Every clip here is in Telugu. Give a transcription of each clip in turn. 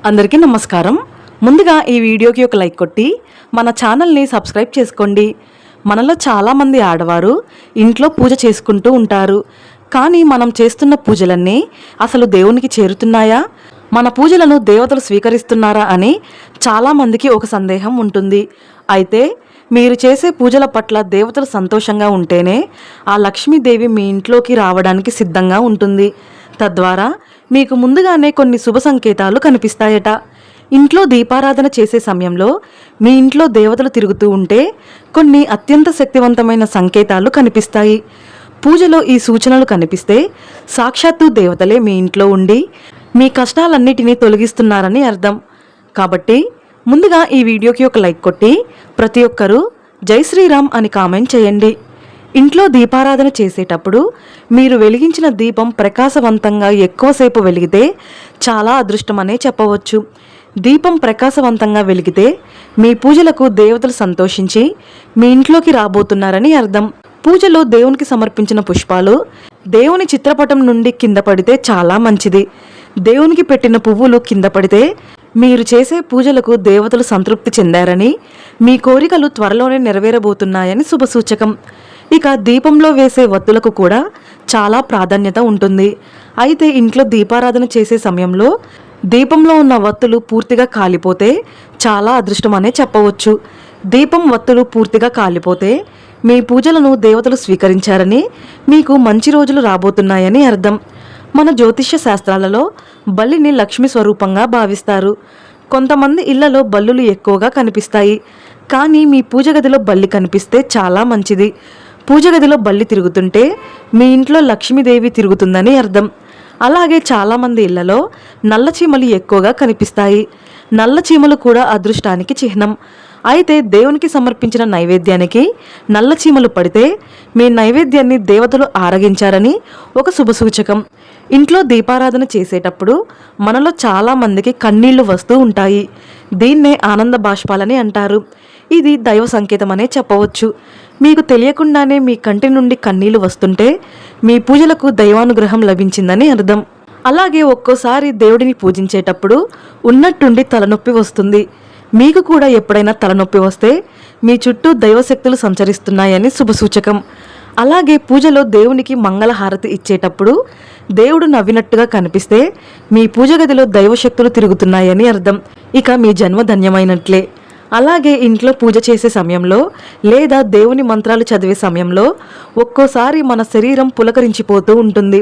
అందరికీ నమస్కారం. ముందుగా ఈ వీడియోకి ఒక లైక్ కొట్టి మన ఛానల్ని సబ్స్క్రైబ్ చేసుకోండి. మనలో చాలామంది ఆడవారు ఇంట్లో పూజ చేసుకుంటూ ఉంటారు. కానీ మనం చేస్తున్న పూజలన్నీ అసలు దేవునికి చేరుతున్నాయా, మన పూజలను దేవతలు స్వీకరిస్తున్నారా అని చాలామందికి ఒక సందేహం ఉంటుంది. అయితే మీరు చేసే పూజల పట్ల దేవతలు సంతోషంగా ఉంటేనే ఆ లక్ష్మీదేవి మీ ఇంట్లోకి రావడానికి సిద్ధంగా ఉంటుంది. తద్వారా మీకు ముందుగానే కొన్ని శుభ సంకేతాలు కనిపిస్తాయట. ఇంట్లో దీపారాధన చేసే సమయంలో మీ ఇంట్లో దేవతలు తిరుగుతూ ఉంటే కొన్ని అత్యంత శక్తివంతమైన సంకేతాలు కనిపిస్తాయి. పూజలో ఈ సూచనలు కనిపిస్తే సాక్షాత్తు దేవతలే మీ ఇంట్లో ఉండి మీ కష్టాలన్నిటినీ తొలగిస్తున్నారని అర్థం. కాబట్టి ముందుగా ఈ వీడియోకి ఒక లైక్ కొట్టి ప్రతి ఒక్కరూ జై శ్రీరామ్ అని కామెంట్ చేయండి. ఇంట్లో దీపారాధన చేసేటప్పుడు మీరు వెలిగించిన దీపం ప్రకాశవంతంగా ఎక్కువసేపు వెలిగితే చాలా అదృష్టమనే చెప్పవచ్చు. దీపం ప్రకాశవంతంగా వెలిగితే మీ పూజలకు దేవతలు సంతోషించి మీ ఇంట్లోకి రాబోతున్నారని అర్థం. పూజలో దేవునికి సమర్పించిన పుష్పాలు దేవుని చిత్రపటం నుండి కింద పడితే చాలా మంచిది. దేవునికి పెట్టిన పువ్వులు కింద పడితే మీరు చేసే పూజలకు దేవతలు సంతృప్తి చెందారని, మీ కోరికలు త్వరలోనే నెరవేరబోతున్నాయని శుభసూచకం. ఇక దీపంలో వేసే వత్తులకు కూడా చాలా ప్రాధాన్యత ఉంటుంది. అయితే ఇంట్లో దీపారాధన చేసే సమయంలో దీపంలో ఉన్న వత్తులు పూర్తిగా కాలిపోతే చాలా అదృష్టమనే చెప్పవచ్చు. దీపం వత్తులు పూర్తిగా కాలిపోతే మీ పూజలను దేవతలు స్వీకరించారని, మీకు మంచి రోజులు రాబోతున్నాయని అర్థం. మన జ్యోతిష్య శాస్త్రాలలో బల్లిని లక్ష్మి స్వరూపంగా భావిస్తారు. కొంతమంది ఇళ్లలో బల్లులు ఎక్కువగా కనిపిస్తాయి. కానీ మీ పూజ గదిలో బల్లి కనిపిస్తే చాలా మంచిది. పూజ గదిలో బల్లి తిరుగుతుంటే మీ ఇంట్లో లక్ష్మీదేవి తిరుగుతుందని అర్థం. అలాగే చాలామంది ఇళ్లలో నల్ల చీమలు ఎక్కువగా కనిపిస్తాయి. నల్ల చీమలు కూడా అదృష్టానికి చిహ్నం. అయితే దేవునికి సమర్పించిన నైవేద్యానికి నల్ల చీమలు పడితే మీ నైవేద్యాన్ని దేవతలు ఆరగించారని ఒక శుభసూచకం. ఇంట్లో దీపారాధన చేసేటప్పుడు మనలో చాలామందికి కన్నీళ్లు వస్తూ ఉంటాయి. దీన్నే ఆనంద బాష్పాలని అంటారు. ఇది దైవ సంకేతమనే చెప్పవచ్చు. మీకు తెలియకుండానే మీ కంటి నుండి కన్నీళ్లు వస్తుంటే మీ పూజలకు దైవానుగ్రహం లభించిందని అర్థం. అలాగే ఒక్కోసారి దేవుడిని పూజించేటప్పుడు ఉన్నట్టుండి తలనొప్పి వస్తుంది. మీకు కూడా ఎప్పుడైనా తలనొప్పి వస్తే మీ చుట్టూ దైవశక్తులు సంచరిస్తున్నాయని శుభసూచకం. అలాగే పూజలో దేవునికి మంగళహారతి ఇచ్చేటప్పుడు దేవుడు నవ్వినట్టుగా కనిపిస్తే మీ పూజ గదిలో దైవశక్తులు తిరుగుతున్నాయని అర్థం. ఇక మీ జన్మ ధన్యమైనట్లే. అలాగే ఇంట్లో పూజ చేసే సమయంలో లేదా దేవుని మంత్రాలు చదివే సమయంలో ఒక్కోసారి మన శరీరం పులకరించిపోతూ ఉంటుంది.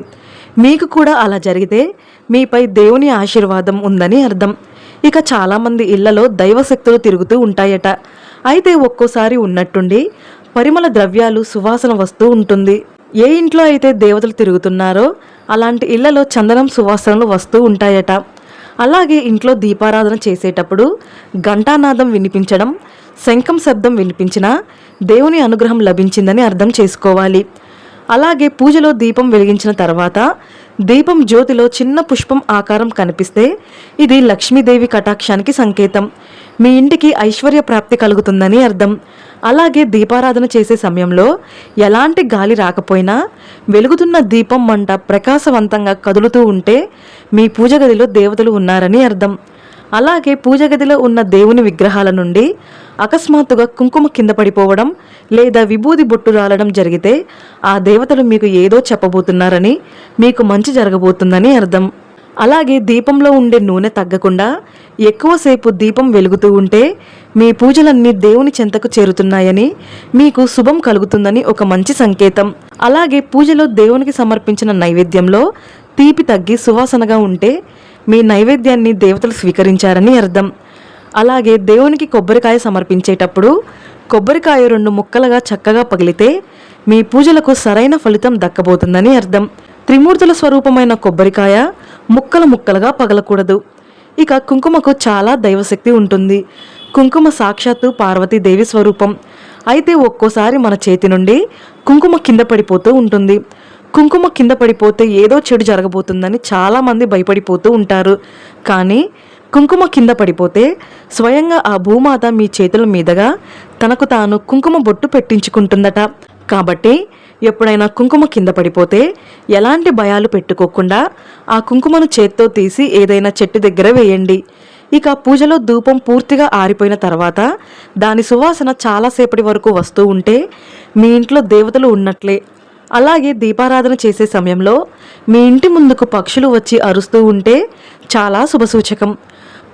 మీకు కూడా అలా జరిగితే మీపై దేవుని ఆశీర్వాదం ఉందని అర్థం. ఇక చాలామంది ఇళ్లలో దైవశక్తులు తిరుగుతూ ఉంటాయట. అయితే ఒక్కోసారి ఉన్నట్టుండి పరిమళ ద్రవ్యాలు సువాసన వస్తూ ఉంటుంది. ఏ ఇంట్లో అయితే దేవతలు తిరుగుతున్నారో అలాంటి ఇళ్లలో చందనం సువాసనలు వస్తూ ఉంటాయట. అలాగే ఇంట్లో దీపారాధన చేసేటప్పుడు ఘంటానాదం వినిపించడం, శంఖం శబ్దం వినిపించినా దేవుని అనుగ్రహం లభించిందని అర్థం చేసుకోవాలి. అలాగే పూజలో దీపం వెలిగించిన తర్వాత దీపం జ్యోతిలో చిన్న పుష్పం ఆకారం కనిపిస్తే ఇది లక్ష్మీదేవి కటాక్షానికి సంకేతం. మీ ఇంటికి ఐశ్వర్య ప్రాప్తి కలుగుతుందని అర్థం. అలాగే దీపారాధన చేసే సమయంలో ఎలాంటి గాలి రాకపోయినా వెలుగుతున్న దీపం మంట ప్రకాశవంతంగా కదులుతూ ఉంటే మీ పూజ గదిలో దేవతలు ఉన్నారని అర్థం. అలాగే పూజ గదిలో ఉన్న దేవుని విగ్రహాల నుండి అకస్మాత్తుగా కుంకుమ కింద పడిపోవడం లేదా విభూది బొట్టు రాలడం జరిగితే ఆ దేవతలు మీకు ఏదో చెప్పబోతున్నారని, మీకు మంచి జరగబోతుందని అర్థం. అలాగే దీపంలో ఉండే నూనె తగ్గకుండా ఎక్కువసేపు దీపం వెలుగుతూ ఉంటే మీ పూజలన్నీ దేవుని చెంతకు చేరుతున్నాయని, మీకు శుభం కలుగుతుందని ఒక మంచి సంకేతం. అలాగే పూజలో దేవునికి సమర్పించిన నైవేద్యంలో తీపి తగ్గి సువాసనగా ఉంటే మీ నైవేద్యాన్ని దేవతలు స్వీకరించారని అర్థం. అలాగే దేవునికి కొబ్బరికాయ సమర్పించేటప్పుడు కొబ్బరికాయ 2 ముక్కలుగా చక్కగా పగిలితే మీ పూజలకు సరైన ఫలితం దక్కబోతుందని అర్థం. త్రిమూర్తుల స్వరూపమైన కొబ్బరికాయ ముక్కలు ముక్కలుగా పగలకూడదు. ఇక కుంకుమకు చాలా దైవశక్తి ఉంటుంది. కుంకుమ సాక్షాత్తు పార్వతీదేవి స్వరూపం. అయితే ఒక్కోసారి మన చేతి నుండి కుంకుమ కింద పడిపోతూ ఉంటుంది. కుంకుమ కింద పడిపోతే ఏదో చెడు జరగబోతుందని చాలామంది భయపడిపోతూ ఉంటారు. కానీ కుంకుమ కింద పడిపోతే స్వయంగా ఆ భూమాత మీ చేతుల మీదుగా తనకు తాను కుంకుమ బొట్టు పెట్టించుకుంటుందట. కాబట్టి ఎప్పుడైనా కుంకుమ కింద పడిపోతే ఎలాంటి భయాలు పెట్టుకోకుండా ఆ కుంకుమను చేత్తో తీసి ఏదైనా చెట్టు దగ్గర వేయండి. ఇక పూజలో ధూపం పూర్తిగా ఆరిపోయిన తర్వాత దాని సువాసన చాలాసేపటి వరకు వస్తూ ఉంటే మీ ఇంట్లో దేవతలు ఉన్నట్లే. అలాగే దీపారాధన చేసే సమయంలో మీ ఇంటి ముందుకు పక్షులు వచ్చి అరుస్తూ ఉంటే చాలా శుభసూచకం.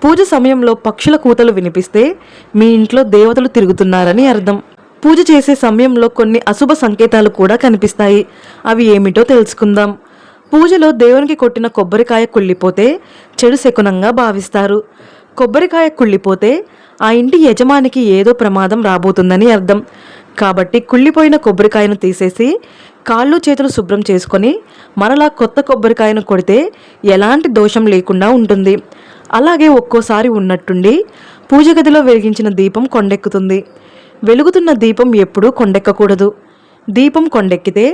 పూజ సమయంలో పక్షుల కూతలు వినిపిస్తే మీ ఇంట్లో దేవతలు తిరుగుతున్నారని అర్థం. పూజ చేసే సమయంలో కొన్ని అశుభ సంకేతాలు కూడా కనిపిస్తాయి. అవి ఏమిటో తెలుసుకుందాం. పూజలో దేవునికి కొట్టిన కొబ్బరికాయ కుళ్ళిపోతే చెడు శకునంగా భావిస్తారు. కొబ్బరికాయ కుళ్ళిపోతే ఆ ఇంటి యజమానికి ఏదో ప్రమాదం రాబోతుందని అర్థం. కాబట్టి కుళ్ళిపోయిన కొబ్బరికాయను తీసేసి కాళ్ళు చేతులు శుభ్రం చేసుకొని మరలా కొత్త కొబ్బరికాయను కొడితే ఎలాంటి దోషం లేకుండా ఉంటుంది. అలాగే ఒక్కోసారి ఉన్నట్టుండి పూజ గదిలో వెలిగించిన దీపం కొండెక్కుతుంది. వెలుగుతున్న దీపం ఎప్పుడూ కొండెక్కకూడదు. దీపం కొండెక్కితే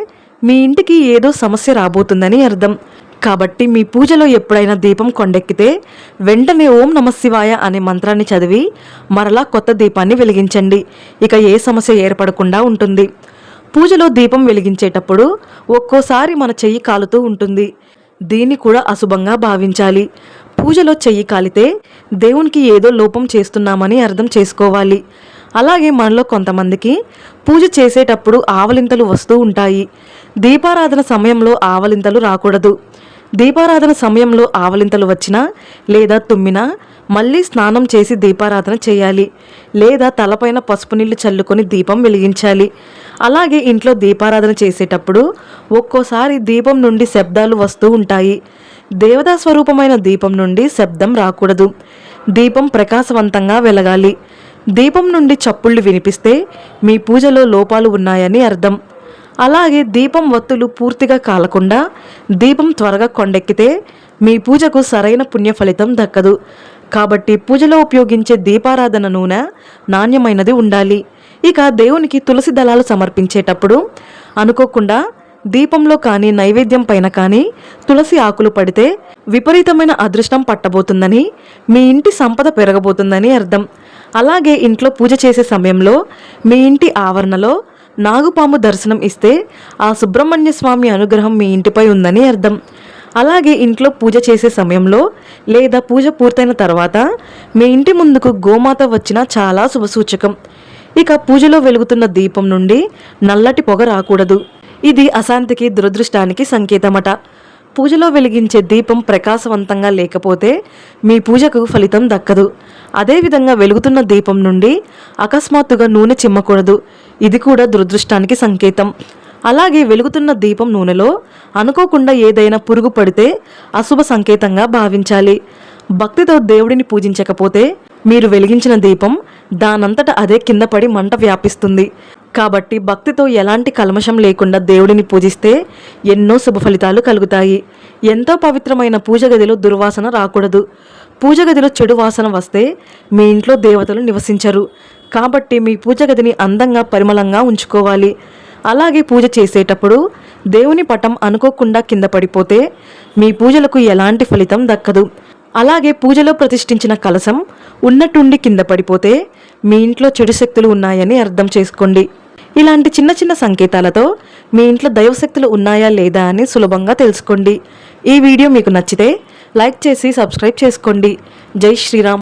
మీ ఇంటికి ఏదో సమస్య రాబోతుందని అర్థం. కాబట్టి మీ పూజలో ఎప్పుడైనా దీపం కొండెక్కితే వెంటనే ఓం నమఃశివాయ అనే మంత్రాన్ని చదివి మరలా కొత్త దీపాన్ని వెలిగించండి. ఇక ఏ సమస్య ఏర్పడకుండా ఉంటుంది. పూజలో దీపం వెలిగించేటప్పుడు ఒక్కోసారి మన చెయ్యి కాలుతూ ఉంటుంది. దీన్ని కూడా అశుభంగా భావించాలి. పూజలో చెయ్యి కాలితే దేవునికి ఏదో లోపం చేస్తున్నామని అర్థం చేసుకోవాలి. అలాగే మనలో కొంతమందికి పూజ చేసేటప్పుడు ఆవలింతలు వస్తూ ఉంటాయి. దీపారాధన సమయంలో ఆవలింతలు రాకూడదు. దీపారాధన సమయంలో ఆవలింతలు వచ్చినా లేదా తుమ్మినా మళ్ళీ స్నానం చేసి దీపారాధన చేయాలి. లేదా తలపైన పసుపు నీళ్లు చల్లుకొని దీపం వెలిగించాలి. అలాగే ఇంట్లో దీపారాధన చేసేటప్పుడు ఒక్కోసారి దీపం నుండి శబ్దాలు వస్తూ ఉంటాయి. దేవతా స్వరూపమైన దీపం నుండి శబ్దం రాకూడదు. దీపం ప్రకాశవంతంగా వెలగాలి. దీపం నుండి చప్పుళ్ళు వినిపిస్తే మీ పూజలో లోపాలు ఉన్నాయని అర్థం. అలాగే దీపం వత్తులు పూర్తిగా కాలకుండా దీపం త్వరగా కొండెక్కితే మీ పూజకు సరైన పుణ్య ఫలితం దక్కదు. కాబట్టి పూజలో ఉపయోగించే దీపారాధన నూనె నాణ్యమైనది ఉండాలి. ఇక దేవునికి తులసి దళాలు సమర్పించేటప్పుడు అనుకోకుండా దీపంలో కానీ నైవేద్యం పైన కానీ తులసి ఆకులు పడితే విపరీతమైన అదృష్టం పట్టబోతుందని, మీ ఇంటి సంపద పెరగబోతుందని అర్థం. అలాగే ఇంట్లో పూజ చేసే సమయంలో మీ ఇంటి ఆవరణలో నాగుపాము దర్శనం ఇస్తే ఆ సుబ్రహ్మణ్య స్వామి అనుగ్రహం మీ ఇంటిపై ఉందని అర్థం. అలాగే ఇంట్లో పూజ చేసే సమయంలో లేదా పూజ పూర్తయిన తర్వాత మీ ఇంటి ముందుకు గోమాత వచ్చినా చాలా శుభసూచకం. ఇక పూజలో వెలుగుతున్న దీపం నుండి నల్లటి పొగ రాకూడదు. ఇది అశాంతికి, దురదృష్టానికి సంకేతమట. పూజలో వెలిగించే దీపం ప్రకాశవంతంగా లేకపోతే మీ పూజకు ఫలితం దక్కదు. అదేవిధంగా వెలుగుతున్న దీపం నుండి అకస్మాత్తుగా నూనె చిమ్మకూడదు. ఇది కూడా దురదృష్టానికి సంకేతం. అలాగే వెలుగుతున్న దీపం నూనెలో అనుకోకుండా ఏదైనా పురుగు పడితే అశుభ సంకేతంగా భావించాలి. భక్తితో దేవుడిని పూజించకపోతే మీరు వెలిగించిన దీపం దానంతట అదే కింద పడి మంట వ్యాపిస్తుంది. కాబట్టి భక్తితో ఎలాంటి కల్మషం లేకుండా దేవుడిని పూజిస్తే ఎన్నో శుభ ఫలితాలు కలుగుతాయి. ఎంతో పవిత్రమైన పూజ గదిలో దుర్వాసన రాకూడదు. పూజ గదిలో చెడు వాసన వస్తే మీ ఇంట్లో దేవతలు నివసించరు. కాబట్టి మీ పూజ గదిని అందంగా పరిమళంగా ఉంచుకోవాలి. అలాగే పూజ చేసేటప్పుడు దేవుని పటం అనుకోకుండా కింద పడిపోతే మీ పూజలకు ఎలాంటి ఫలితం దక్కదు. అలాగే పూజలో ప్రతిష్ఠించిన కలశం ఉన్నట్టుండి కింద పడిపోతే మీ ఇంట్లో చెడు శక్తులు ఉన్నాయని అర్థం చేసుకోండి. ఇలాంటి చిన్న చిన్న సంకేతాలతో మీ ఇంట్లో దైవశక్తులు ఉన్నాయా లేదా అని సులభంగా తెలుసుకోండి. ఈ వీడియో మీకు నచ్చితే లైక్ చేసి సబ్స్క్రైబ్ చేసుకోండి. జై శ్రీరామ్.